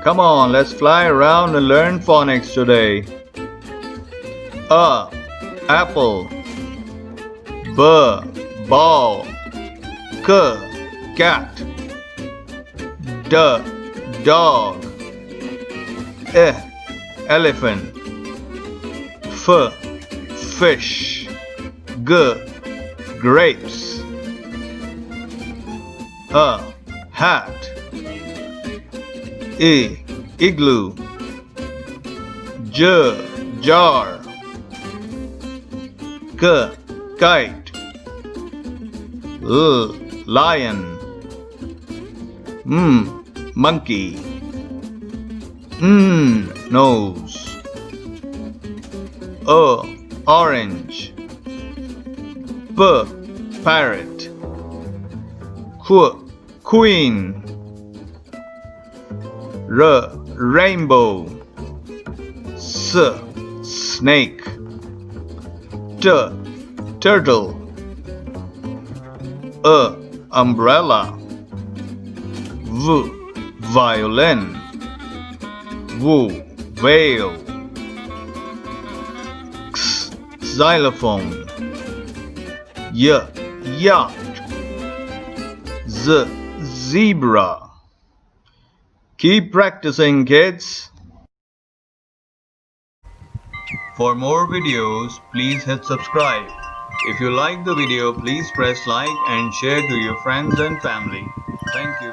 Come on, let's fly around and learn phonics today. A. Apple. B. Ball. C. Cat. D. Dog. E. Elephant. F. Fish. G. Grapes. A. Hat. A. Igloo. J. Jar. K. Kite. L. Lion. M. Monkey. N. Nose. O. Orange. P. Parrot. Q. Queen. R. Rainbow. S. Snake. T. Turtle. Umbrella. V. Violin. W. Whale. X. Xylophone. Y. Yacht. Z. Zebra. Keep practicing, kids. For more videos, please hit subscribe. If you like the video, please press like and share to your friends and family. Thank you.